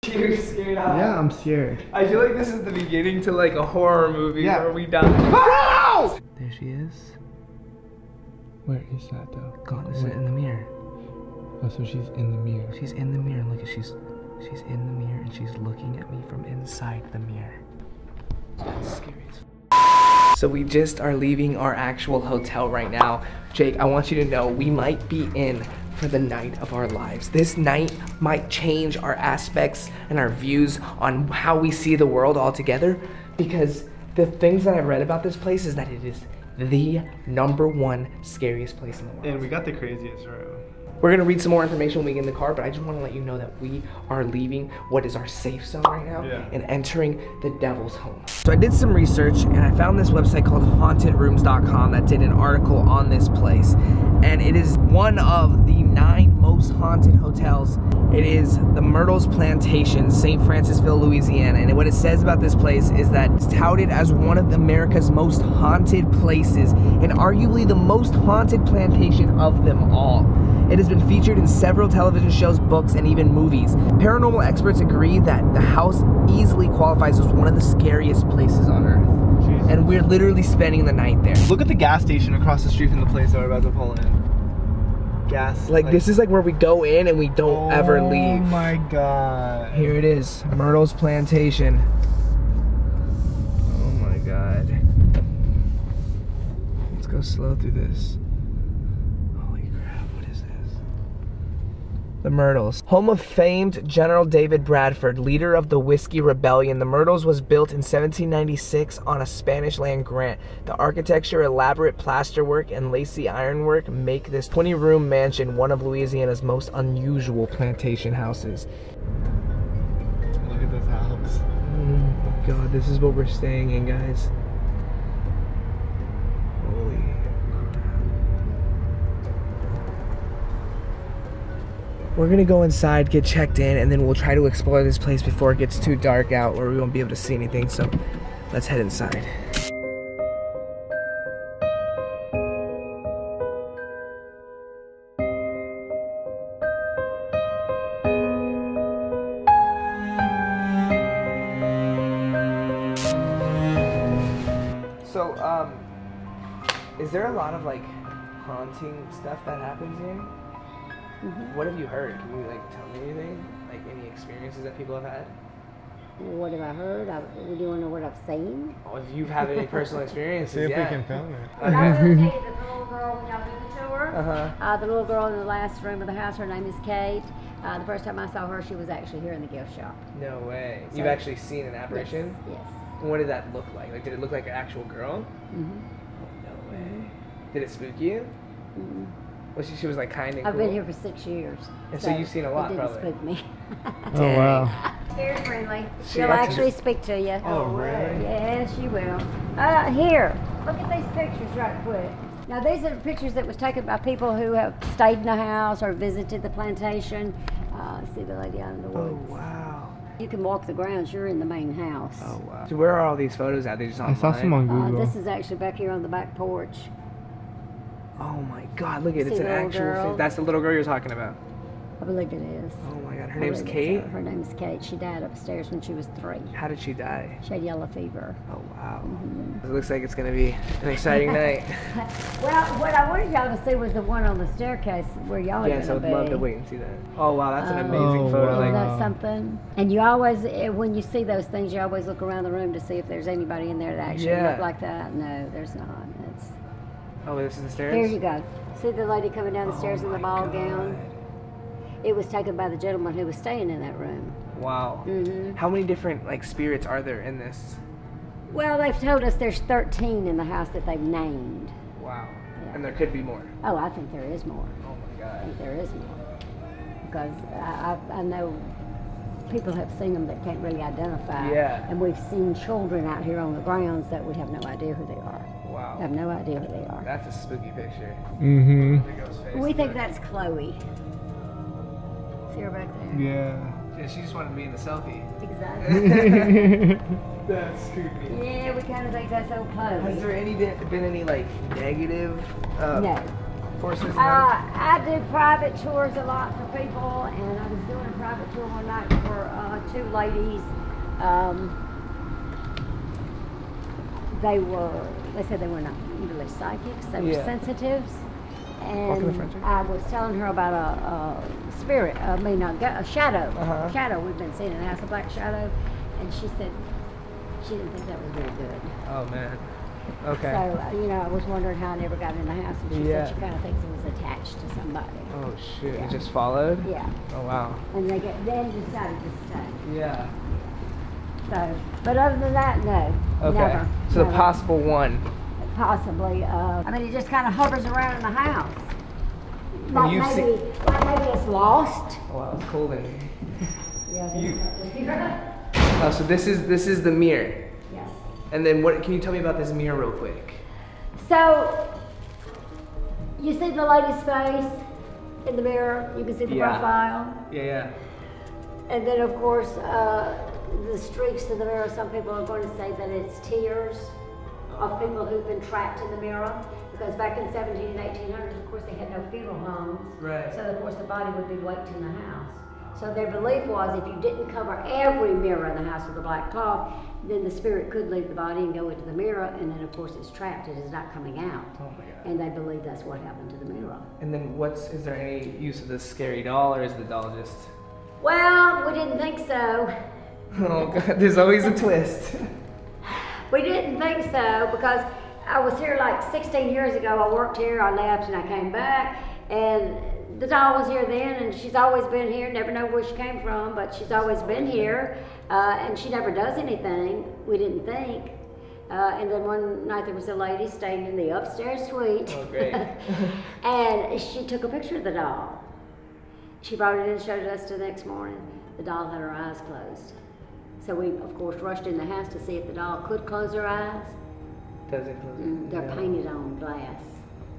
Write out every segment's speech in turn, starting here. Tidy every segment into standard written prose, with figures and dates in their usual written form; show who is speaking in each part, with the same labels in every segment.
Speaker 1: You're scared, huh?
Speaker 2: Yeah, I'm scared.
Speaker 1: I feel like this is the beginning to like a horror movie where we die.
Speaker 2: Oh!
Speaker 1: There she is.
Speaker 2: Where is that though?
Speaker 1: God, this is in the mirror.
Speaker 2: Oh, so she's in the mirror.
Speaker 1: She's in the mirror. Look at she's in the mirror and she's looking at me from inside the mirror. That's scary as f. So we just are leaving our actual hotel right now. Jake, I want you to know we might be in for the night of our lives. This night might change our aspects and our views on how we see the world altogether, because the things that I've read about this place is that it is the #1 scariest place in the world.
Speaker 2: And we got the craziest room.
Speaker 1: We're gonna read some more information when we get in the car, but I just wanna let you know that we are leaving what is our safe zone right now and entering the devil's home. So I did some research and I found this website called hauntedrooms.com that did an article on this place. And it is one of the 9 most haunted hotels. It is the Myrtles Plantation, St Francisville, Louisiana. And what it says about this place is that it's touted as one of America's most haunted places and arguably the most haunted plantation of them all. It has been featured in several television shows, books, and even movies. Paranormal experts agree that the house easily qualifies as one of the scariest places on earth.
Speaker 2: Jesus.
Speaker 1: And we're literally spending the night there.
Speaker 2: Look at the gas station across the street from the place that we're about to pull in. Gas.
Speaker 1: Like this is like where we go in and we don't ever leave.
Speaker 2: Oh my god.
Speaker 1: Here it is, Myrtles Plantation. Oh my god. Let's go slow through this. The Myrtles. Home of famed General David Bradford, leader of the Whiskey Rebellion, the Myrtles was built in 1796 on a Spanish land grant. The architecture, elaborate plasterwork, and lacy ironwork make this 20-room mansion one of Louisiana's most unusual plantation houses.
Speaker 2: Look at this house.
Speaker 1: Oh my god, this is what we're staying in, guys. Holy. We're gonna go inside, get checked in, and then we'll try to explore this place before it gets too dark out where we won't be able to see anything, so let's head inside. So, is there a lot of like haunting stuff that happens here? Mm-hmm. What have you heard? Can you like tell me anything? Like any experiences that people have had?
Speaker 3: What have I heard? Do you want to know what I've seen?
Speaker 1: Oh, if you've had any personal experiences,
Speaker 2: see if we can film it.
Speaker 3: I will tell you the little girl when y'all do the tour. The little girl in the last room of the house, her name is Kate. The first time I saw her, she was actually here in the gift shop.
Speaker 1: No way.
Speaker 3: So,
Speaker 1: you've actually seen an apparition?
Speaker 3: Yes.
Speaker 1: And what did that look like? Like, did it look like an actual girl?
Speaker 3: Mm-hmm.
Speaker 1: Oh, no way. Did it spook you?
Speaker 3: Mm-hmm.
Speaker 1: Well, she was like kind and cool.
Speaker 3: I've been here for 6 years.
Speaker 1: And so you've seen a lot,
Speaker 3: it didn't
Speaker 1: probably.
Speaker 3: spook me.
Speaker 2: Oh, wow.
Speaker 3: Very friendly. She'll actually speak to you.
Speaker 1: Oh, really?
Speaker 3: Yes, she will. Here, look at these pictures right quick. Now, these are pictures that was taken by people who have stayed in the house or visited the plantation. See the lady out in the woods.
Speaker 1: Oh, wow.
Speaker 3: You can walk the grounds. You're in the main house.
Speaker 1: Oh, wow. So where are all these photos at? They just online?
Speaker 2: I saw some on Google.
Speaker 3: This is actually back here on the back porch.
Speaker 1: Oh my god, look at it. It's
Speaker 3: See
Speaker 1: an
Speaker 3: the little
Speaker 1: actual
Speaker 3: girl?
Speaker 1: face. That's the little girl you're talking about.
Speaker 3: I believe it is.
Speaker 1: Oh my god, her
Speaker 3: I
Speaker 1: name's
Speaker 3: believe
Speaker 1: Kate?
Speaker 3: it's her. Her name is Kate. She died upstairs when she was 3.
Speaker 1: How did she die?
Speaker 3: She had yellow fever.
Speaker 1: Oh wow.
Speaker 3: Mm-hmm.
Speaker 1: It looks like it's gonna be an exciting night.
Speaker 3: Well, what I wanted y'all to see was the one on the staircase where y'all are
Speaker 1: Yes, I
Speaker 3: going to
Speaker 1: would
Speaker 3: be.
Speaker 1: love to wait and see that. Oh wow, that's an amazing photo.
Speaker 2: wow.
Speaker 3: Isn't
Speaker 1: Like,
Speaker 3: that something? And you always, when you see those things, you always look around the room to see if there's anybody in there that actually look like that. No, there's not. It's,
Speaker 1: oh, this is the stairs?
Speaker 3: here you go. See the lady coming down the stairs in the ball gown? It was taken by the gentleman who was staying in that room.
Speaker 1: Wow.
Speaker 3: Mm-hmm.
Speaker 1: How many different like spirits are there in this?
Speaker 3: Well, they've told us there's 13 in the house that they've named.
Speaker 1: Wow.
Speaker 3: Yeah.
Speaker 1: And there could be more.
Speaker 3: Oh, I think there is more.
Speaker 1: Oh my
Speaker 3: I
Speaker 1: god.
Speaker 3: think there is more. Because I know people have seen them that can't really identify.
Speaker 1: Yeah.
Speaker 3: And we've seen children out here on the grounds that we have no idea who they are.
Speaker 1: Wow.
Speaker 3: I have no idea who they are.
Speaker 1: That's a spooky picture.
Speaker 2: Mm-hmm.
Speaker 3: We think that's Chloe. See her back there?
Speaker 2: Yeah.
Speaker 1: Yeah, she just wanted to be in the selfie.
Speaker 3: Exactly.
Speaker 1: That's creepy.
Speaker 3: Yeah, we kind of think that's old Chloe.
Speaker 1: Has there been any like negative?
Speaker 3: No.
Speaker 1: forces?
Speaker 3: I do private tours a lot for people, and I was doing a private tour one night for 2 ladies. They said they were not really psychics, they were sensitives. And I was telling her about a spirit, a shadow. Shadow we've been seeing in the house, a black shadow. And she said she didn't think that was very good.
Speaker 1: Oh, man. Okay.
Speaker 3: So, I was wondering how I never got in the house, and she said she kind of thinks it was attached to somebody.
Speaker 1: Oh, shoot. It just followed?
Speaker 3: Yeah.
Speaker 1: Oh, wow.
Speaker 3: And then decided to stay.
Speaker 1: Yeah.
Speaker 3: So, but other than that, no.
Speaker 1: Okay.
Speaker 3: Never.
Speaker 1: So the possible one.
Speaker 3: Possibly. It just kind of hovers around in the house. Like maybe it's lost.
Speaker 1: Wow, it's cold in here.
Speaker 3: Yeah.
Speaker 1: Oh, so this is the mirror.
Speaker 3: Yes.
Speaker 1: And then what? Can you tell me about this mirror real quick?
Speaker 3: So you see the lady's face in the mirror. You can see the profile.
Speaker 1: Yeah.
Speaker 3: And then of course the streaks in the mirror. Some people are going to say that it's tears of people who've been trapped in the mirror, because back in 17 and 1800s, of course, they had no funeral homes.
Speaker 1: Right.
Speaker 3: So of course the body would be waked in the house. So their belief was if you didn't cover every mirror in the house with a black cloth, then the spirit could leave the body and go into the mirror, and then of course it's trapped, it is not coming out.
Speaker 1: Oh my God.
Speaker 3: And they believe that's what happened to the mirror.
Speaker 1: And then is there any use of this scary doll, or is the doll just...
Speaker 3: Well, we didn't think so.
Speaker 1: Oh God, there's always a twist.
Speaker 3: We didn't think so, because I was here like 16 years ago. I worked here, I left, and I came back, and the doll was here then, and she's always been here. Never know where she came from, but she's always been here, and she never does anything, we didn't think. And then one night there was a lady staying in the upstairs suite.
Speaker 1: Oh, great.
Speaker 3: And she took a picture of the doll. She brought it in and showed it us the next morning. The doll had her eyes closed. So we, of course, rushed in the house to see if the doll could close her eyes.
Speaker 1: Does it close?
Speaker 3: They're painted on glass.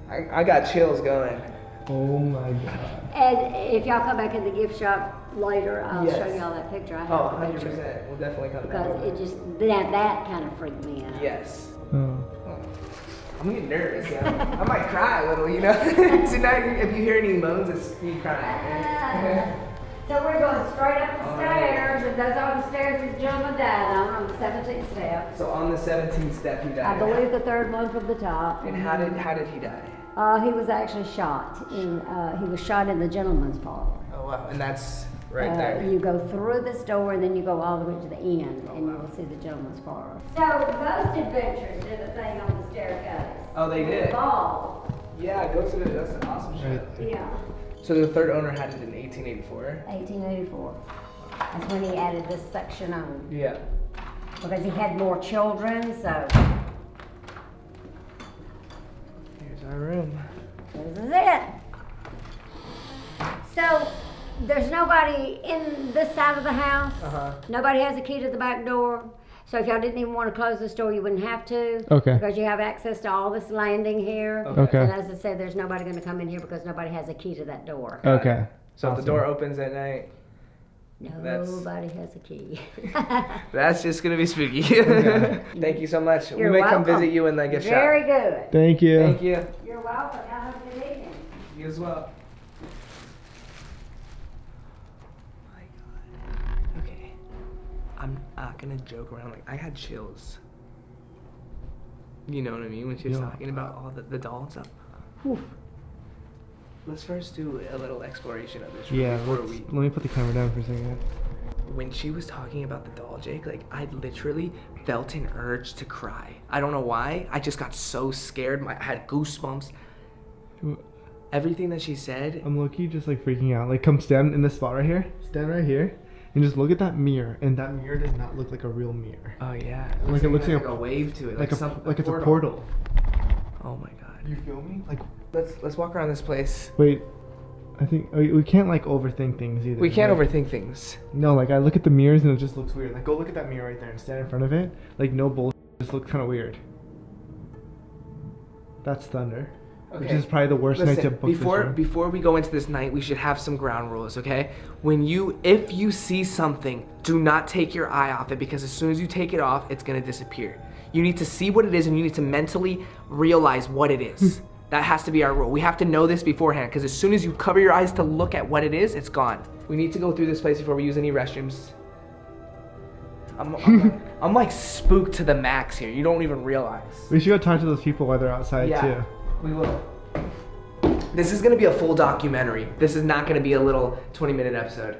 Speaker 1: I got chills going. Oh my God.
Speaker 3: And if y'all come back in the gift shop later, I'll show y'all that picture. I have the picture.
Speaker 1: 100%. We'll definitely come back.
Speaker 3: Because it just, that kind of freaked me out.
Speaker 1: Yes.
Speaker 2: Oh.
Speaker 1: I'm getting nervous, I might cry a little, So now if you hear any moans, it's me crying.
Speaker 3: So we're going straight up the stairs, and those are the stairs this gentleman died on the 17th step.
Speaker 1: So on the 17th step he died.
Speaker 3: I believe the 3rd one from the top.
Speaker 1: And how did he die?
Speaker 3: He was actually shot. He was shot in the gentleman's parlor.
Speaker 1: Oh wow, and that's right there.
Speaker 3: You go through this door, and then you go all the way to the end, and you will see the gentleman's parlor. So Ghost Adventures did a thing on the staircase.
Speaker 1: Oh, they did?
Speaker 3: Ball.
Speaker 1: Yeah, Ghost Adventures, that's an awesome show.
Speaker 3: Yeah.
Speaker 1: So the 3rd owner had it in 1884?
Speaker 3: 1884. That's when he added this section on.
Speaker 1: Yeah.
Speaker 3: Because he had more children, so.
Speaker 1: Here's our room.
Speaker 3: This is it. So, there's nobody in this side of the house. Nobody has a key to the back door. So if y'all didn't even want to close this door, you wouldn't have to. Okay. Because you have access to all this landing here. Okay. And as I said, there's nobody going to come in here because nobody has a key to that door.
Speaker 2: Okay.
Speaker 1: So if the door opens at night,
Speaker 3: nobody has a key.
Speaker 1: That's just going to be spooky. Thank you so much.
Speaker 3: You're
Speaker 1: we may
Speaker 3: welcome.
Speaker 1: come visit you in the gift shop.
Speaker 3: Very good.
Speaker 2: Thank you.
Speaker 1: Thank you.
Speaker 3: You're welcome. Have a good evening.
Speaker 1: You as well. I'm not gonna joke around. Like, I had chills. You know what I mean? When she was talking about all the doll and stuff. Whew. Let's first do a little exploration of this room.
Speaker 2: Yeah, let me put the camera down for a second.
Speaker 1: When she was talking about the doll, Jake, like, I literally felt an urge to cry. I don't know why. I just got so scared. I had goosebumps. Everything that she said.
Speaker 2: I'm low-key just like freaking out. Like, come stand in this spot right here. Stand right here. And just look at that mirror, and that mirror does not look like a real mirror.
Speaker 1: Oh yeah,
Speaker 2: like it looks like
Speaker 1: a wave to it,
Speaker 2: like it's a portal.
Speaker 1: Oh my God.
Speaker 2: You feel me? Like,
Speaker 1: let's walk around this place.
Speaker 2: Wait, I think we can't like overthink things either.
Speaker 1: We can't overthink things.
Speaker 2: No, like I look at the mirrors and it just looks weird. Like, go look at that mirror right there and stand in front of it. Like, no bullshit, it just looks kind of weird. That's thunder. Okay. Which is probably the worst night to book
Speaker 1: before we go into this night, we should have some ground rules, okay? If you see something, do not take your eye off it, because as soon as you take it off, it's gonna disappear. You need to see what it is, and you need to mentally realize what it is. That has to be our rule. We have to know this beforehand, because as soon as you cover your eyes to look at what it is, it's gone. We need to go through this place before we use any restrooms. I'm like spooked to the max here. You don't even realize.
Speaker 2: We should go talk to those people while they're outside too.
Speaker 1: We will. This is gonna be a full documentary. This is not gonna be a little 20-minute episode.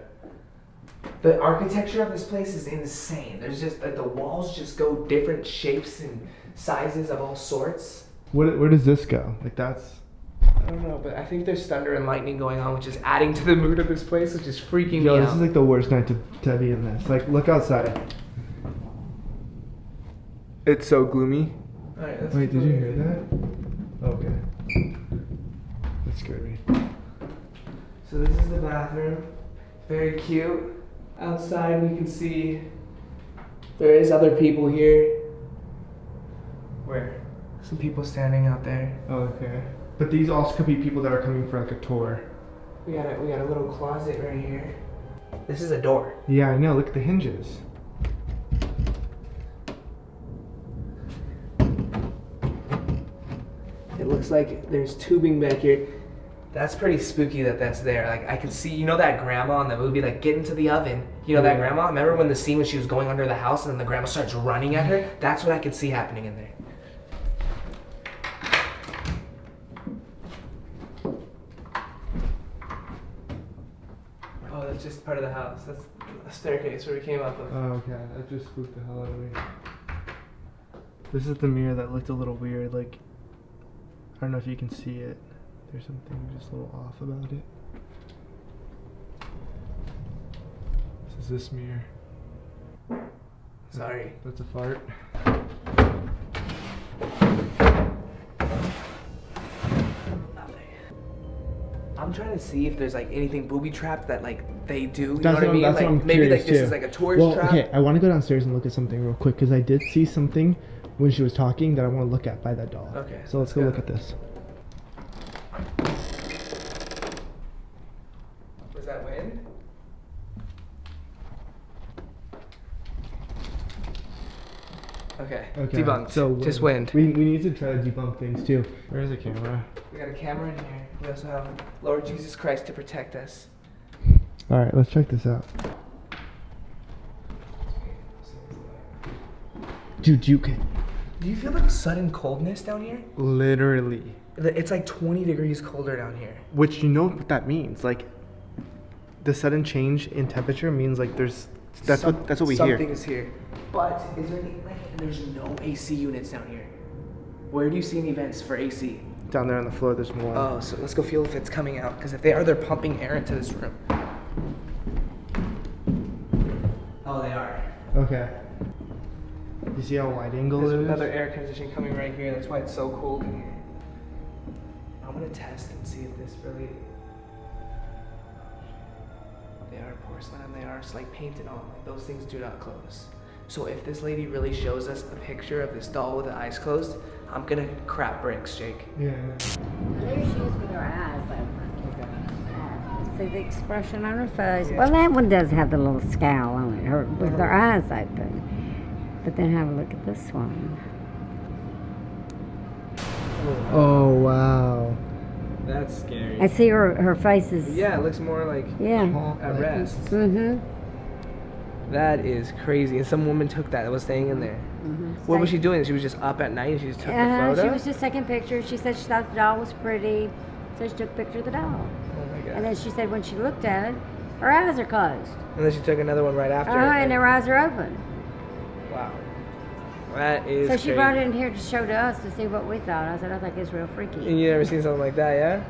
Speaker 1: The architecture of this place is insane. There's just like the walls just go different shapes and sizes of all sorts.
Speaker 2: Where does this go? Like that's...
Speaker 1: I don't know, but I think there's thunder and lightning going on, which is adding to the mood of this place, which is freaking me out.
Speaker 2: This is like the worst night to be in this. Like, look outside. It's so gloomy.
Speaker 1: All right,
Speaker 2: wait, did you hear that? Okay. That scared me.
Speaker 1: So this is the bathroom. Very cute. Outside we can see there is other people here. Where? Some people standing out there.
Speaker 2: Oh, okay. But these also could be people that are coming for like a tour.
Speaker 1: We got a little closet right here. This is a door.
Speaker 2: Yeah, I know. Look at the hinges.
Speaker 1: It looks like there's tubing back here. That's pretty spooky that that's there. Like I can see, you know that grandma in the movie, like get into the oven. You know that grandma? Remember when the scene when she was going under the house and then the grandma starts running at her? That's what I could see happening in there. Oh, that's just part of the house. That's a staircase where we came up with.
Speaker 2: Oh, okay. That just spooked the hell out of me. This is the mirror that looked a little weird. Like, I don't know if you can see it. There's something just a little off about it. This is this mirror.
Speaker 1: Sorry.
Speaker 2: That's a fart.
Speaker 1: I'm trying to see if there's like anything booby trapped that like they do. You
Speaker 2: That's
Speaker 1: know what I mean?
Speaker 2: That's
Speaker 1: Like
Speaker 2: what I'm
Speaker 1: maybe like
Speaker 2: curious
Speaker 1: this
Speaker 2: too.
Speaker 1: is like a tourist trap.
Speaker 2: Okay, I want to go downstairs and look at something real quick because I did see something when she was talking that I want to look at by that doll.
Speaker 1: Okay.
Speaker 2: So let's go look at this.
Speaker 1: Was that wind? Okay. Debunked. So just wind.
Speaker 2: We need to try to debunk things too. Where's the camera?
Speaker 1: We got a camera in here. We also have Lord Jesus Christ to protect us.
Speaker 2: All right, let's check this out. Dude, do
Speaker 1: you feel like sudden coldness down here?
Speaker 2: Literally.
Speaker 1: It's like 20 degrees colder down here.
Speaker 2: Which you know what that means? Like the sudden change in temperature means like that's what we hear.
Speaker 1: Something is here. But is there any, like there's no AC units down here? Where do you see any vents for AC?
Speaker 2: Down there on the floor, there's one.
Speaker 1: Oh, so let's go feel if it's coming out. Because if they are, they're pumping air into this room. Oh, they are.
Speaker 2: Okay. You see how wide angle
Speaker 1: There's
Speaker 2: it is?
Speaker 1: another air conditioning coming right here. That's why it's so cold in here. I'm gonna test and see if this really. They are porcelain and they are like painted on. Like those things do not close. So if this lady really shows us a picture of this doll with the eyes closed, I'm gonna crap bricks, Jake.
Speaker 2: Yeah.
Speaker 3: There she is with her eyes open. See the expression on her face. Well, that one does have the little scowl on it, with her eyes open. But then have a look at this one.
Speaker 2: Oh, wow.
Speaker 1: That's scary.
Speaker 3: I see her face is...
Speaker 1: Yeah, it looks more like at rest.
Speaker 3: Mm-hmm.
Speaker 1: That is crazy. And some woman took that was staying in there. Mm-hmm. What was she doing? She was just up at night and she just took the photo?
Speaker 3: She was just taking pictures. She said she thought the doll was pretty, so she took a picture of the doll.
Speaker 1: Oh my God.
Speaker 3: And then she said when she looked at it, her eyes are closed.
Speaker 1: And then she took another one right after.
Speaker 3: And her eyes are open.
Speaker 1: Wow. That is
Speaker 3: So she
Speaker 1: crazy.
Speaker 3: brought it in here to show to us to see what we thought. I said, I think it's real freaky.
Speaker 1: And you never seen something like that, yeah?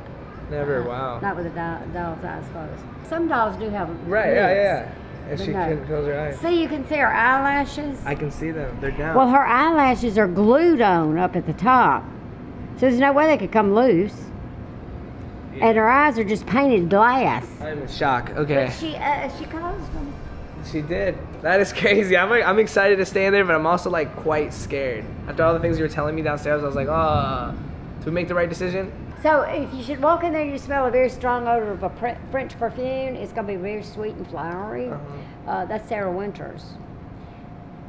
Speaker 1: Never, wow.
Speaker 3: Not with the doll's eyes closed. Some dolls do have
Speaker 1: Right,
Speaker 3: lids.
Speaker 1: yeah. And she
Speaker 3: No.
Speaker 1: couldn't close her eyes.
Speaker 3: See, you can see her eyelashes.
Speaker 1: I can see them. They're down.
Speaker 3: Well, her eyelashes are glued on up at the top. So there's no way they could come loose. Yeah. And her eyes are just painted glass.
Speaker 1: I'm in shock. Okay.
Speaker 3: But she closed them.
Speaker 1: She did. That is crazy. I'm excited to stay in there, but I'm also like quite scared. After all the things you were telling me downstairs, I was like, oh, did we make the right decision?
Speaker 3: So if you should walk in there and you smell a very strong odor of a French perfume, it's going to be very sweet and flowery. That's Sarah Winters.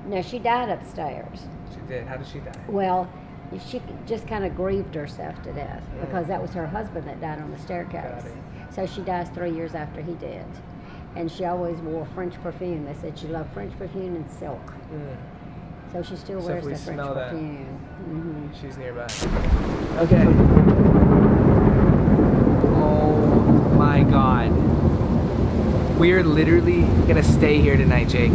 Speaker 3: Now, she died upstairs.
Speaker 1: She did. How did she die?
Speaker 3: Well, she just kind of grieved herself to death because that was her husband that died on the staircase. So she dies 3 years after he did. And she always wore French perfume. They said she loved French perfume and silk. So she still wears the French perfume.
Speaker 1: She's nearby. Okay. Oh my God. We're literally gonna stay here tonight, Jake.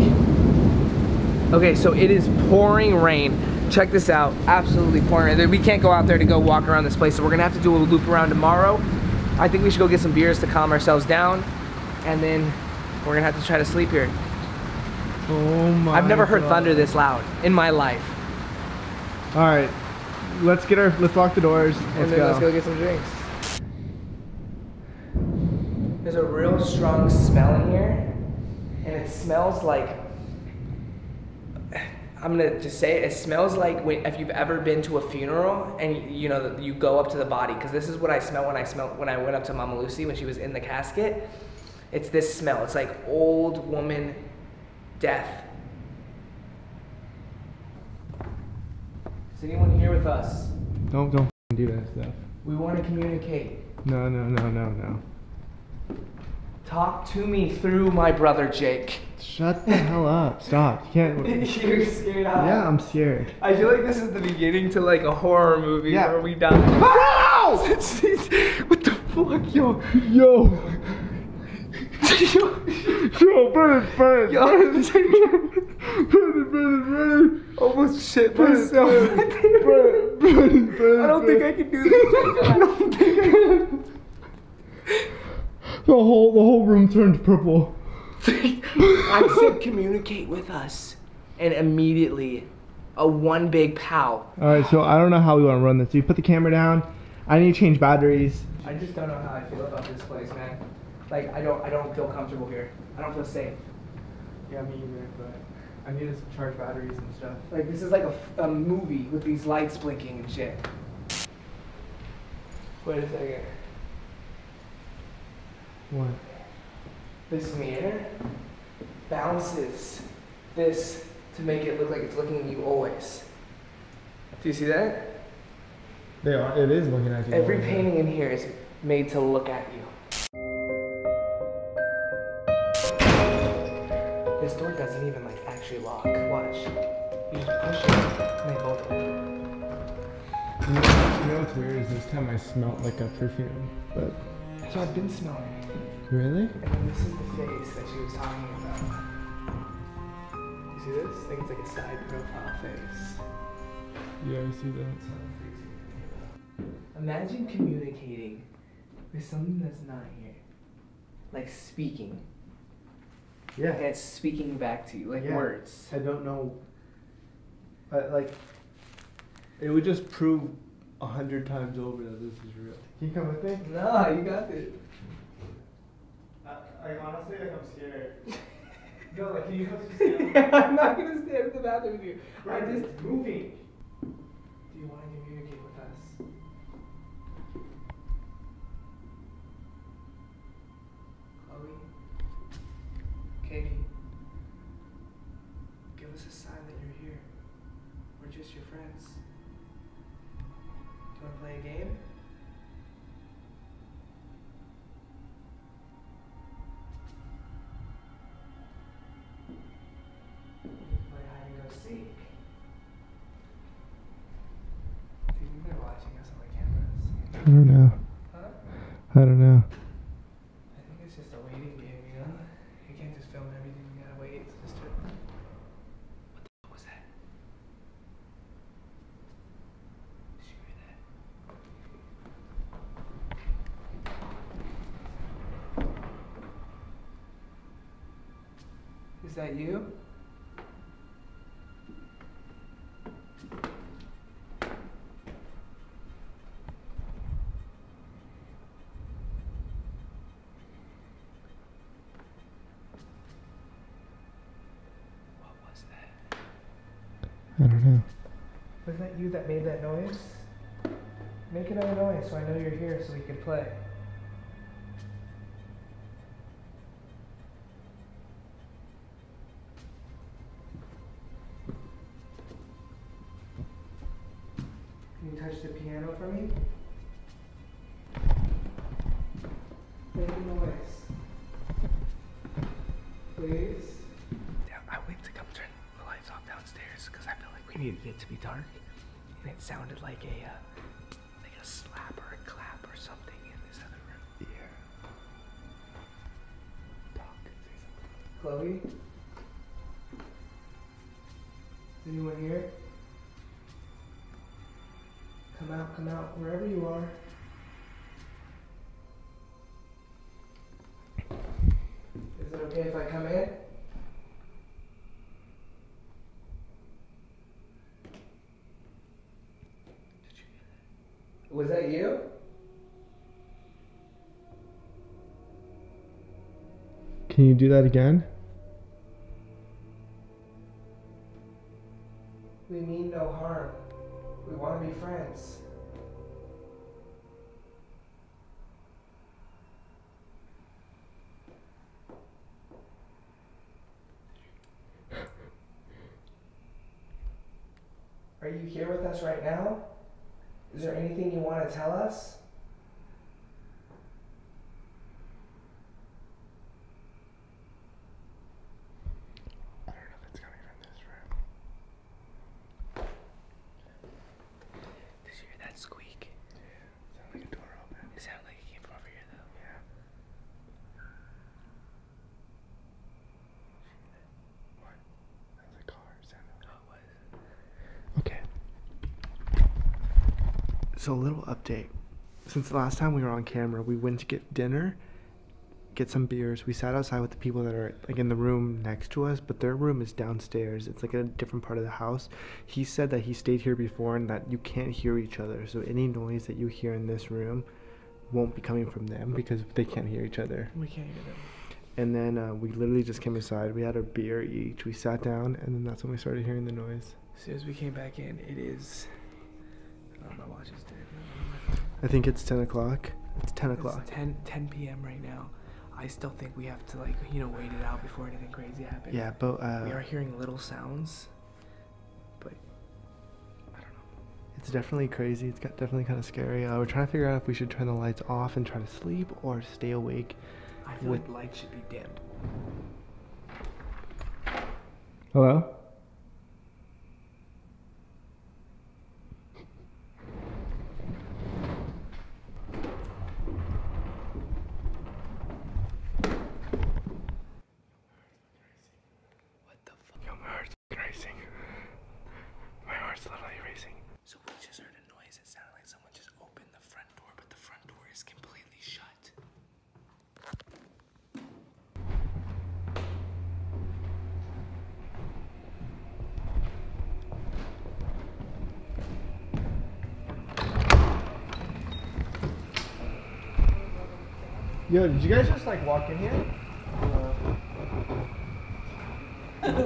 Speaker 1: Okay, so it is pouring rain. Check this out, absolutely pouring rain. We can't go out there to go walk around this place, so we're gonna have to do a loop around tomorrow. I think we should go get some beers to calm ourselves down, and then we're gonna have to try to sleep here.
Speaker 2: Oh my
Speaker 1: I've never heard
Speaker 2: God.
Speaker 1: thunder this loud in my life.
Speaker 2: All right, let's lock the doors.
Speaker 1: And then let's go get some drinks. There's a real strong smell in here, and it smells like, I'm gonna just say it smells like if you've ever been to a funeral and you know you go up to the body, because this is what I smelled when I went up to Mama Lucy when she was in the casket. It's this smell. It's like old woman death. Is anyone here with us?
Speaker 2: Don't do that stuff.
Speaker 1: We want to communicate.
Speaker 2: No.
Speaker 1: Talk to me through my brother Jake.
Speaker 2: Shut the hell up. Stop. You can't.
Speaker 1: You're scared out.
Speaker 2: Yeah, I'm scared.
Speaker 1: I feel like this is the beginning to like a horror movie where we die. What the fuck, yo?
Speaker 2: Brennen.
Speaker 1: Almost shit myself. I don't think I can do this. I don't think I can.
Speaker 2: The whole room turned purple.
Speaker 1: I said communicate with us, and immediately a one big pow.
Speaker 2: All right, so I don't know how we want to run this. So you put the camera down. I need to change batteries.
Speaker 1: I just don't know how I feel about this place, man. Like I don't feel comfortable here. I don't feel safe.
Speaker 2: Yeah, me either. But I need to charge batteries and stuff.
Speaker 1: Like this is like a movie with these lights blinking and shit. Wait a second.
Speaker 2: What?
Speaker 1: This mirror bounces this to make it look like it's looking at you always. Do you see that?
Speaker 2: They are. It is looking at you.
Speaker 1: Every painting in here is made to look at you. This door doesn't even like actually lock. Watch. You just push it and they both open.
Speaker 2: You know what's weird is this time I smelled like a perfume, but.
Speaker 1: So I've been smelling.
Speaker 2: Really?
Speaker 1: And then this is the face that she was talking about. You see this? I think it's like a side profile face.
Speaker 2: Yeah, I see that.
Speaker 1: Imagine communicating with something that's not here. Like speaking.
Speaker 2: Yeah.
Speaker 1: And it's speaking back to you, like words.
Speaker 2: I don't know. Like, it would just prove 100 times over that this is real. Can you come with me?
Speaker 1: No, you got it.
Speaker 2: I honestly, like, I'm scared.
Speaker 1: No, like, can you just stand? I'm not gonna stand in the bathroom with you.
Speaker 2: Right,
Speaker 1: I just
Speaker 2: it's moving.
Speaker 1: Do you want to communicate with us? Chloe? Katie? Give us a sign that you're here. We're just your friends. Do you want to play a game? Play hide and go seek. Do you think they're watching us on the cameras?
Speaker 2: I don't know.
Speaker 1: Huh?
Speaker 2: I don't know.
Speaker 1: I think it's just a waiting game, you know? You can't just film everything, you gotta wait. It's just what the fuck was that? Did you hear that? Is that you? What was that?
Speaker 2: I don't know.
Speaker 1: Was that you that made that noise? Make another noise so I know you're here so we can play. touch the piano for me? Make a noise. Please? Yeah, I went to come turn the lights off downstairs because I felt like we needed it to be dark. And it sounded like a slap or a clap or something in this other room. Yeah. Talk. Say something. Chloe? Is anyone here? Come out, wherever you are. Is it okay if I come in? Was that you?
Speaker 2: Can you do that again?
Speaker 1: We mean no harm. We want to be friends. Are you here with us right now? Is there anything you want to tell us? I don't know if it's coming from this room. Did you hear that squeak? Yeah, it sounded like a door open. It sounded like it came from over here though. Yeah. What? That was a car sound. Oh, it was. Okay. So a little update. Since the last time we were on camera, we went to get dinner, get some beers. We sat outside with the people that are like in the room next to us, but their room is downstairs. It's like a different part of the house. He said that he stayed here before and that you can't hear each other. So any noise that you hear in this room won't be coming from them because they can't hear each other. We can't hear them. And then we literally just came inside. We had a beer each. We sat down and then that's when we started hearing the noise. As soon as we came back in, it is... Oh, my watch is dead. I think it's 10 o'clock. It's 10 o'clock. It's 10 p.m. right now. I still think we have to, like, wait it out before anything crazy happens. Yeah, but we are hearing little sounds, but I don't know. It's definitely crazy. It's definitely kind of scary. We're trying to figure out if we should turn the lights off and try to sleep or stay awake. I feel like lights should be dimmed.
Speaker 2: Hello?
Speaker 1: My heart's literally racing. So we just heard a noise. It sounded like someone just opened the front door, but the front door is completely shut.
Speaker 2: Yo, did you guys just like walk in here?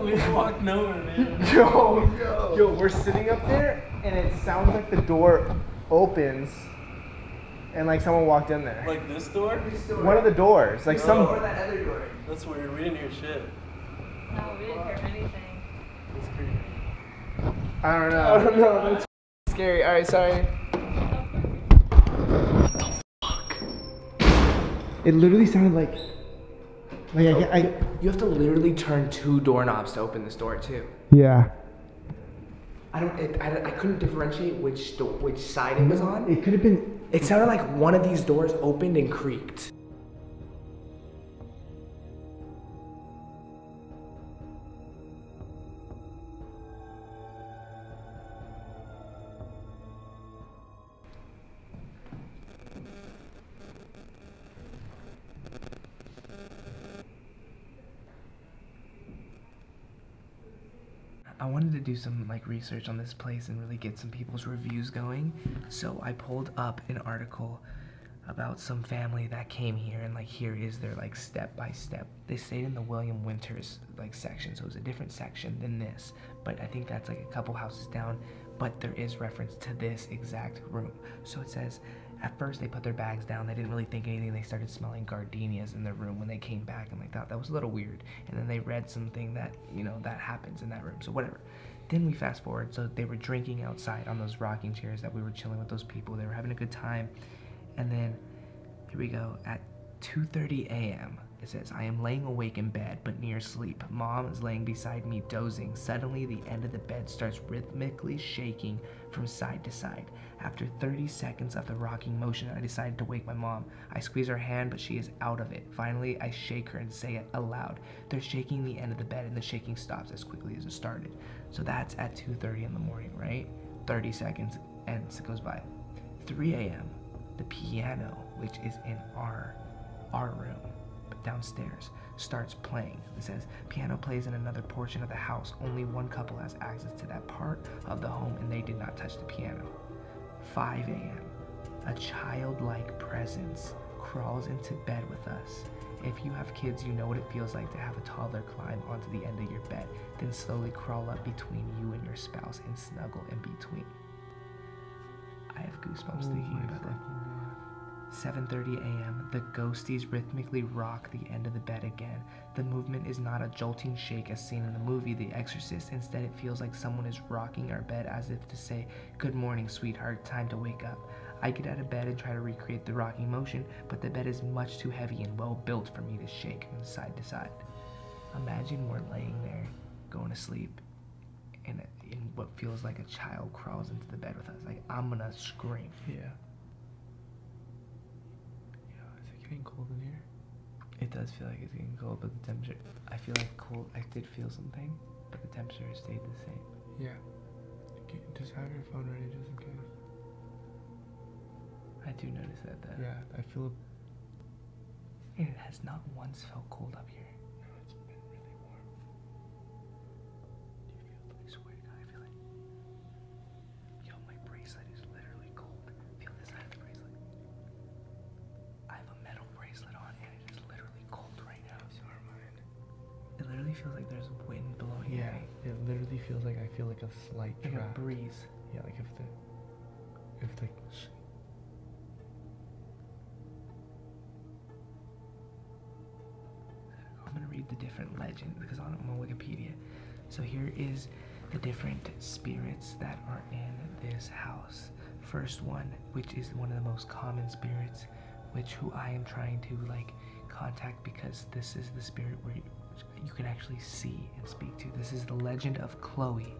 Speaker 4: We just walked nowhere, man.
Speaker 2: Yo, we're sitting up there and it sounds like the door opens and like someone walked in there.
Speaker 4: Like this door?
Speaker 2: One of the doors. Like some.
Speaker 1: Or that other door.
Speaker 4: That's weird. We didn't hear shit.
Speaker 5: No, we didn't hear anything.
Speaker 4: That's creepy.
Speaker 2: I don't know.
Speaker 1: That's scary. Alright, sorry. What the fuck?
Speaker 2: It literally sounded like
Speaker 1: you have to literally turn 2 doorknobs to open this door too.
Speaker 2: Yeah.
Speaker 1: I couldn't differentiate which side it was on.
Speaker 2: It could have been.
Speaker 1: It sounded like one of these doors opened and creaked. I wanted to do some like research on this place and really get some people's reviews going. So I pulled up an article about some family that came here, and like here is their like step by step. They stayed in the William Winters like section, so it was a different section than this, but I think that's like a couple houses down, but there is reference to this exact room. So it says, At first, they put their bags down. They didn't really think anything. They started smelling gardenias in their room when they came back, and they thought that was a little weird. And then they read something that, you know, that happens in that room. So whatever. Then we fast forward. So they were drinking outside on those rocking chairs that we were chilling with those people. They were having a good time. And then, here we go. At 2:30 a.m., it says, I am laying awake in bed, but near sleep. Mom is laying beside me, dozing. Suddenly, the end of the bed starts rhythmically shaking from side to side. After 30 seconds of the rocking motion, I decided to wake my mom. I squeeze her hand, but she is out of it. Finally, I shake her and say it aloud. They're shaking the end of the bed, and the shaking stops as quickly as it started. So that's at 2:30 in the morning, right? 30 seconds, and it goes by. 3 a.m., the piano, which is in our room, downstairs, starts playing. It says, piano plays in another portion of the house. Only one couple has access to that part of the home, and they did not touch the piano. 5 a.m. A childlike presence crawls into bed with us. If you have kids, you know what it feels like to have a toddler climb onto the end of your bed, then slowly crawl up between you and your spouse and snuggle in between. I have goosebumps thinking about that. 7:30 a.m. The ghosties rhythmically rock the end of the bed again. The movement is not a jolting shake as seen in the movie The Exorcist. Instead, it feels like someone is rocking our bed as if to say, good morning, sweetheart, time to wake up. I get out of bed and try to recreate the rocking motion, but the bed is much too heavy and well built for me to shake from side to side. Imagine we're laying there, going to sleep, and in what feels like a child crawls into the bed with us. Like, I'm gonna scream.
Speaker 2: Yeah. Is it getting cold in here?
Speaker 1: It does feel like it's getting cold, but the temperature, I feel like cold, I did feel something, but the temperature stayed the same.
Speaker 2: Yeah. Just have your phone ready just in case.
Speaker 1: I do notice that though.
Speaker 2: Yeah, I feel...
Speaker 1: And it has not once felt cold up here.
Speaker 2: No, it's been really warm. Do you feel it?
Speaker 1: I swear to God, I feel it. Yo, my bracelet is literally cold. Feel this side of the bracelet. I have a metal bracelet on and it is literally cold right now.
Speaker 2: So are mine.
Speaker 1: It literally feels like there's wind blowing.
Speaker 2: Yeah, it literally feels like I feel like a slight
Speaker 1: like
Speaker 2: draft.
Speaker 1: a breeze.
Speaker 2: Yeah, like if the
Speaker 1: I'm gonna read the different legends because I'm on Wikipedia. So here is the different spirits that are in this house. First one, which is one of the most common spirits, who I am trying to like contact because this is the spirit where you can actually see and speak to. This is the legend of Chloe,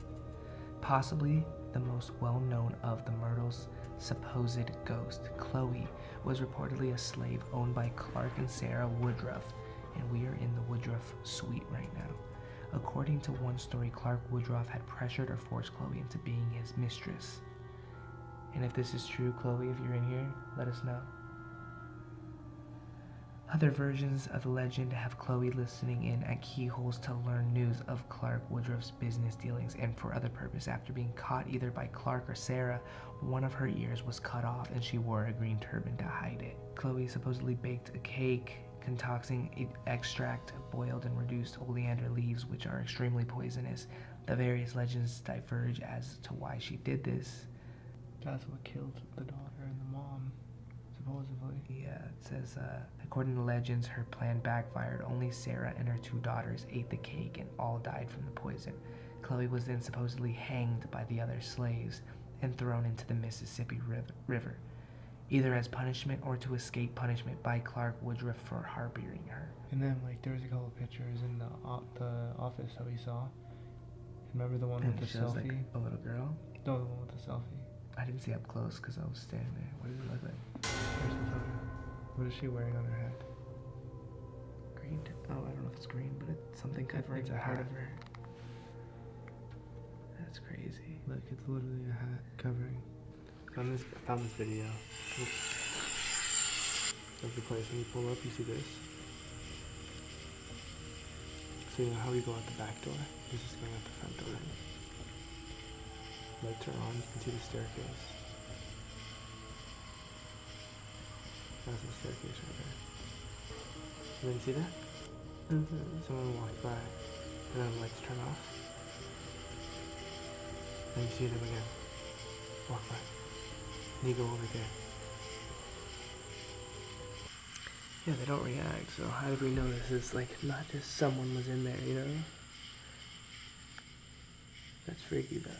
Speaker 1: possibly the most well-known of the Myrtles' supposed ghost. Chloe was reportedly a slave owned by Clark and Sarah Woodruff, and we are in the Woodruff suite right now. According to one story, Clark Woodruff had pressured or forced Chloe into being his mistress. And if this is true, Chloe, if you're in here, let us know. Other versions of the legend have Chloe listening in at keyholes to learn news of Clark Woodruff's business dealings and for other purpose. After being caught either by Clark or Sarah, one of her ears was cut off and she wore a green turban to hide it. Chloe supposedly baked a cake concocting extract of boiled and reduced oleander leaves, which are extremely poisonous. The various legends diverge as to why she did this.
Speaker 2: That's what killed the daughter and the mom, supposedly.
Speaker 1: Yeah, it says, according to legends, her plan backfired. Only Sarah and her two daughters ate the cake and all died from the poison. Chloe was then supposedly hanged by the other slaves and thrown into the Mississippi River, either as punishment or to escape punishment by Clark Woodruff for harboring her.
Speaker 2: And then, like, there was a couple pictures in the office that we saw. Remember the one with the selfie?
Speaker 1: Like a little girl?
Speaker 2: No, the one with the selfie.
Speaker 1: I didn't see up close because I was standing there. What does it look like?
Speaker 2: Here's the photo. What is she wearing on her head?
Speaker 1: Green? Oh, I don't know if it's green, but it's something covering
Speaker 2: It's a
Speaker 1: the part
Speaker 2: hat.
Speaker 1: of her. That's crazy.
Speaker 2: Look, it's literally a hat covering. I found this video. Of the place. When you pull up, you see this. So you know how we go out the back door? This is going out the front door. Lights are on. You can see the staircase. That's the staircase right there. And then you see that? Someone walked by, and then the lights turn off. And you see them again. Walk by. And you go over there.
Speaker 1: Yeah, they don't react, so how did we know this is like not just someone was in there, you know? That's freaky though.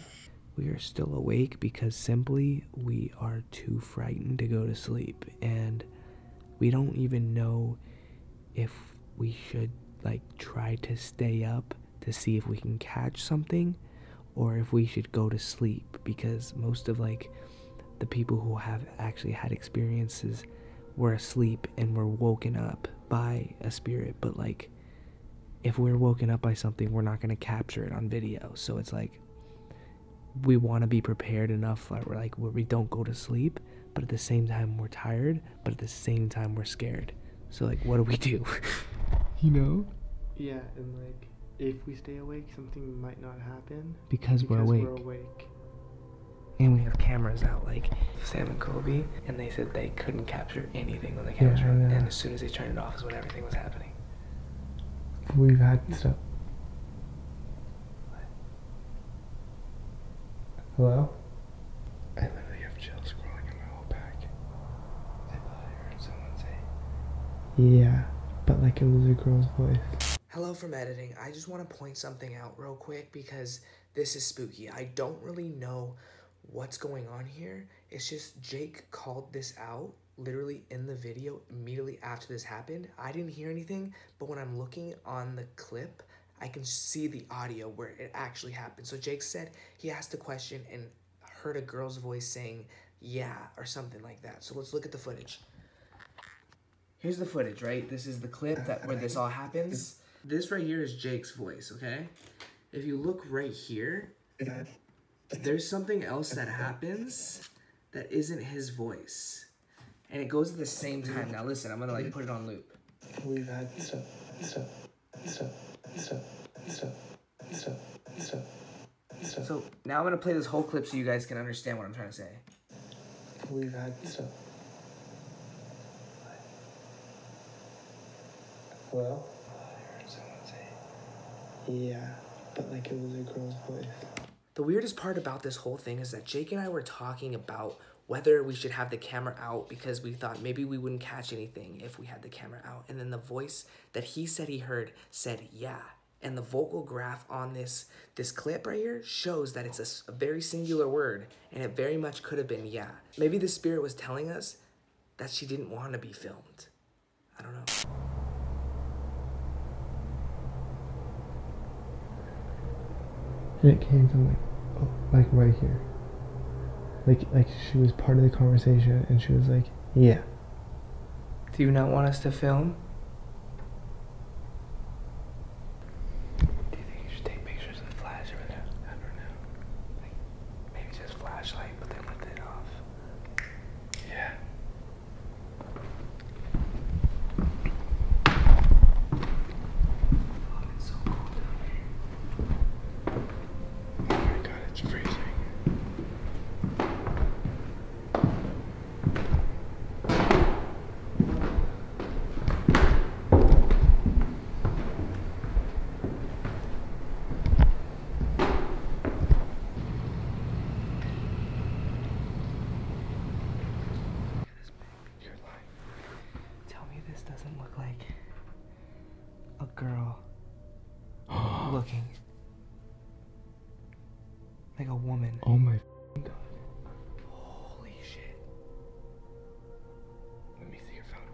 Speaker 1: We are still awake because simply we are too frightened to go to sleep, and we don't even know if we should like try to stay up to see if we can catch something or if we should go to sleep, because most of like the people who have actually had experiences were asleep and were woken up by a spirit. But like if we're woken up by something, we're not going to capture it on video. So it's like we want to be prepared enough where we don't go to sleep, but at the same time we're tired, but at the same time we're scared. So like what do we do? You know?
Speaker 2: Yeah, and like if we stay awake, something might not happen
Speaker 1: because we're awake. And we have cameras out, like Sam and Kobe, and they said they couldn't capture anything when the cameras were on. And as soon as they turned it off is when everything was happening.
Speaker 2: We've had stuff. Hello?
Speaker 1: I literally have chills crawling in my whole back. I thought I heard someone say,
Speaker 2: yeah, but like it was a girl's voice.
Speaker 1: hello from editing. I just want to point something out real quick because this is spooky. I don't really know what's going on here. It's just Jake called this out literally in the video immediately after this happened. I didn't hear anything, but when I'm looking on the clip, I can see the audio where it actually happened. So Jake said he asked a question and heard a girl's voice saying, yeah, or something like that. So let's look at the footage. Here's the footage, right? This is the clip where this all happens. This right here is Jake's voice, okay? If you look right here, there's something else that happens that isn't his voice. And it goes at the same time. Now listen, I'm gonna like put it on loop.
Speaker 2: We've had stuff.
Speaker 1: So now I'm gonna play this whole clip so you guys can understand what I'm trying to say.
Speaker 2: We've had stuff. Hello? I heard someone say, yeah, but like it was a girl's voice.
Speaker 1: The weirdest part about this whole thing is that Jake and I were talking about whether we should have the camera out because we thought maybe we wouldn't catch anything if we had the camera out. And then the voice that he said he heard said, yeah. And the vocal graph on this clip right here shows that it's a very singular word, and it very much could have been yeah. Maybe the spirit was telling us that she didn't want to be filmed. I don't know.
Speaker 2: And it came from like right here. Like she was part of the conversation and she was like, yeah.
Speaker 1: Do you not want us to film? Do you think you should take pictures with flash or whatever? I don't know. Like maybe just flashlight, but then with it off. Yeah. Oh, it's so cold down here. Oh my god, it's freezing. Doesn't look like a girl looking like a woman.
Speaker 2: Oh my god.
Speaker 1: Holy shit. Let me see your phone.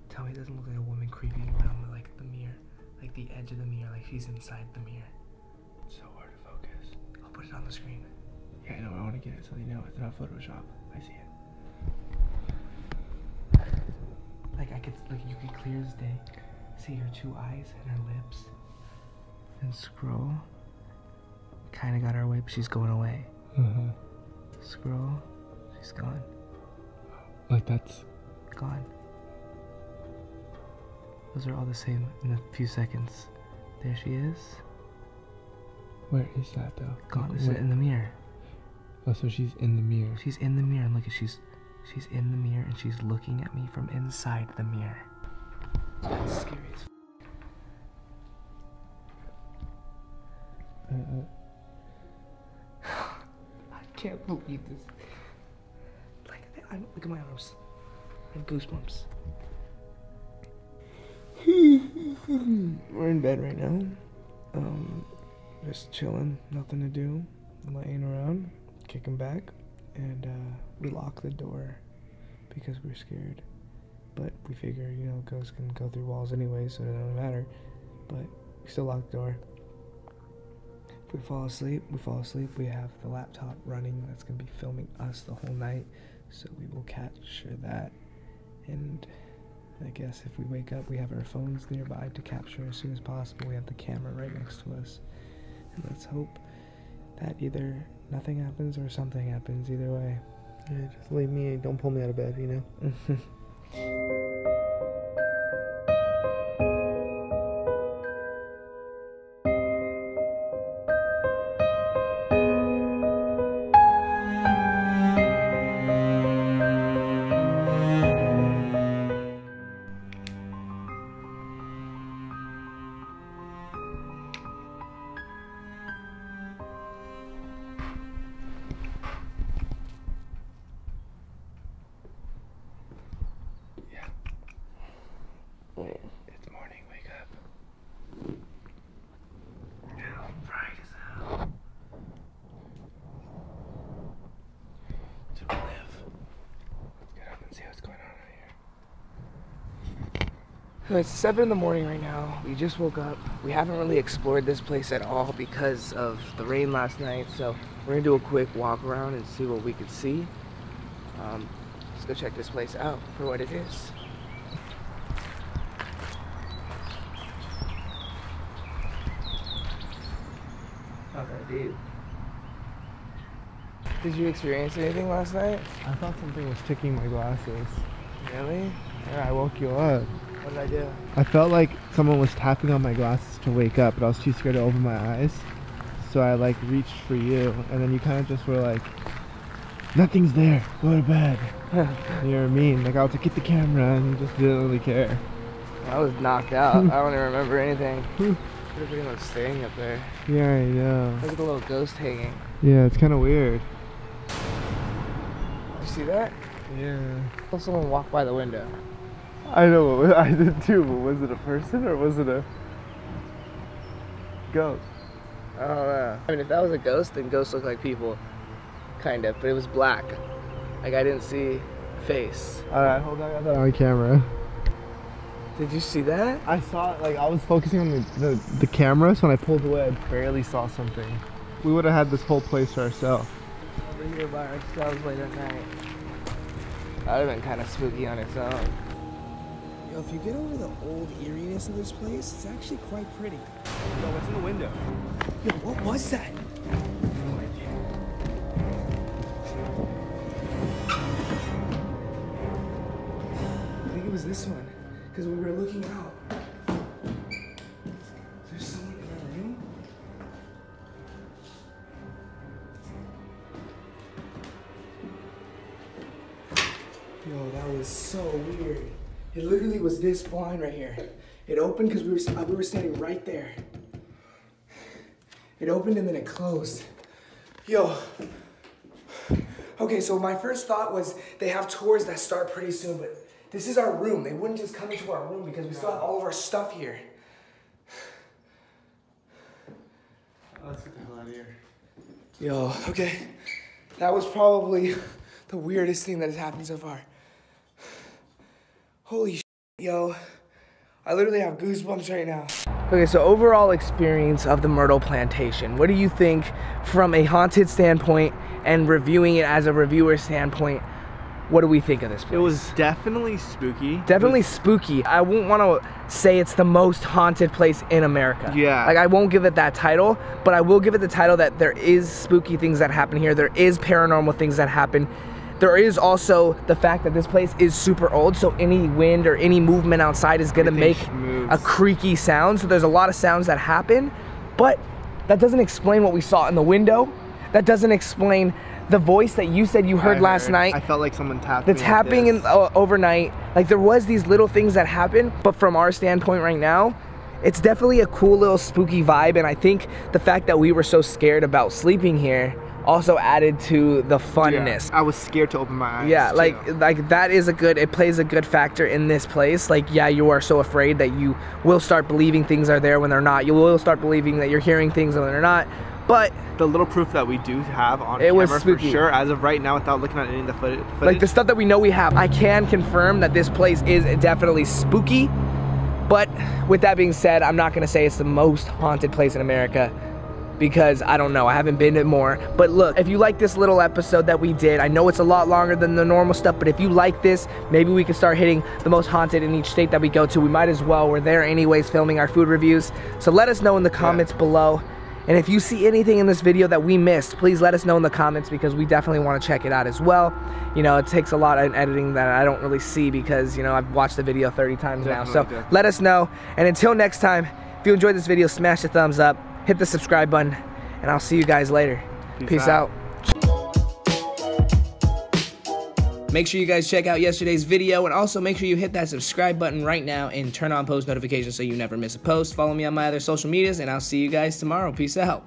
Speaker 1: Tell me it doesn't look like a woman creeping around like the mirror, like the edge of the mirror, like she's inside the mirror.
Speaker 2: It's so hard to focus.
Speaker 1: I'll put it on the screen.
Speaker 2: Yeah, I know, I want to get it so they know it's not Photoshop. I see it.
Speaker 1: Like you could clear as day see her two eyes and her lips. And scroll. Kinda got her away, but she's going away. Scroll. She's gone.
Speaker 2: Like that's
Speaker 1: gone. Those are all the same in a few seconds. There she is.
Speaker 2: Where is that though?
Speaker 1: Gone. Is it in the mirror?
Speaker 2: Oh, so she's in the mirror.
Speaker 1: She's in the mirror, and look at she's in the mirror and she's looking at me from inside the mirror. That's scary as I can't believe this. Like, look at my arms. I have goosebumps. We're in bed right now. Just chilling, nothing to do, laying around, kicking back, and we lock the door because we're scared. But we figure, you know, ghosts can go through walls anyway, so it doesn't matter. But we still lock the door. If we fall asleep, we fall asleep. We have the laptop running that's gonna be filming us the whole night, so we will capture that. And I guess if we wake up, we have our phones nearby to capture as soon as possible. We have the camera right next to us. And let's hope that either nothing happens or something happens, either way.
Speaker 2: Yeah, just leave me, don't pull me out of bed, you know?
Speaker 1: It's morning, wake up. Now, bright as hell. To live. Let's get up and see what's going on out here. It's 7 in the morning right now. We just woke up. We haven't really explored this place at all because of the rain last night, so we're gonna do a quick walk around and see what we could see. Let's go check this place out for what it is. Okay, dude. Did you experience anything last night?
Speaker 2: I thought something was ticking my glasses.
Speaker 1: Really?
Speaker 2: Yeah, I woke you up.
Speaker 1: What did I do?
Speaker 2: I felt like someone was tapping on my glasses to wake up, but I was too scared to open my eyes. So I like reached for you, and then you kind of just were like, nothing's there, go to bed. You know what I mean? Like I was like, get the camera, and you just didn't really care.
Speaker 1: I was knocked out. I don't even remember anything. What if anyone's staying up there?
Speaker 2: Yeah, I know.
Speaker 1: Look at the little ghost hanging.
Speaker 2: Yeah, it's kind of weird.
Speaker 1: You see that?
Speaker 2: Yeah.
Speaker 1: I saw someone walk by the window.
Speaker 2: I know, I did too, but was it a person or was it a ghost?
Speaker 1: I don't know. I mean, if that was a ghost, then ghosts look like people. Kind of, but it was black. Like, I didn't see face.
Speaker 2: Alright, hold on, I got that on camera.
Speaker 1: Did you see that?
Speaker 2: I saw it, like, I was focusing on the camera, so when I pulled away, I barely saw something. We would have had this whole place to ourselves.
Speaker 1: Over here by ourselves late at night. That would have been kind of spooky on its own. Yo, if you get over the old eeriness of this place, it's actually quite pretty.
Speaker 2: Yo, what's in the window?
Speaker 1: Yo, what was that?
Speaker 2: No idea.
Speaker 1: I think it was this one, because we were looking out. There's someone in our room? Yo, that was so weird. It literally was this blind right here. It opened because we were standing right there. It opened and then it closed. Yo. Okay, so my first thought was they have tours that start pretty soon, but this is our room. They wouldn't just come into our room because we still have all of our stuff here.
Speaker 2: Let's get the hell out of here.
Speaker 1: Yo, okay. That was probably the weirdest thing that has happened so far. Holy shit, yo. I literally have goosebumps right now. Okay, so overall experience of the Myrtle Plantation. What do you think from a haunted standpoint and reviewing it as a reviewer standpoint? What do we think of this place?
Speaker 2: It was definitely spooky.
Speaker 1: Definitely spooky. I won't want to say it's the most haunted place in America.
Speaker 2: Yeah.
Speaker 1: Like, I won't give it that title, but I will give it the title that there is spooky things that happen here. There is paranormal things that happen. There is also the fact that this place is super old, so any wind or any movement outside is gonna make a creaky sound. So there's a lot of sounds that happen, but that doesn't explain what we saw in the window. That doesn't explain the voice that you said you heard last night.
Speaker 2: I felt like someone tapped
Speaker 1: the
Speaker 2: me
Speaker 1: tapping in overnight. Like, there was these little things that happen, but from our standpoint right now, it's definitely a cool little spooky vibe. And I think the fact that we were so scared about sleeping here also added to the funness.
Speaker 2: Yeah, I was scared to open my eyes.
Speaker 1: Yeah,
Speaker 2: too.
Speaker 1: like that is it plays a good factor in this place. Like, yeah, you are so afraid that you will start believing things are there when they're not. You will start believing that you're hearing things when they're not. But
Speaker 2: the little proof that we do have on
Speaker 1: it
Speaker 2: camera
Speaker 1: was spooky.
Speaker 2: for sure, as of right now, without looking at any of the footage.
Speaker 1: Like the stuff that we know we have, I can confirm that this place is definitely spooky. But with that being said, I'm not gonna say it's the most haunted place in America, because I don't know, I haven't been to more. But look, if you like this little episode that we did, I know it's a lot longer than the normal stuff, but if you like this, maybe we can start hitting the most haunted in each state that we go to. We might as well. We're there anyways filming our food reviews. So let us know in the comments below. And if you see anything in this video that we missed, please let us know in the comments, because we definitely want to check it out as well. You know, it takes a lot of editing that I don't really see, because, you know, I've watched the video 30 times now. So let us know. And until next time, if you enjoyed this video, smash the thumbs up, hit the subscribe button, and I'll see you guys later. Peace out. Make sure you guys check out yesterday's video, and also make sure you hit that subscribe button right now and turn on post notifications so you never miss a post. Follow me on my other social medias, and I'll see you guys tomorrow. Peace out.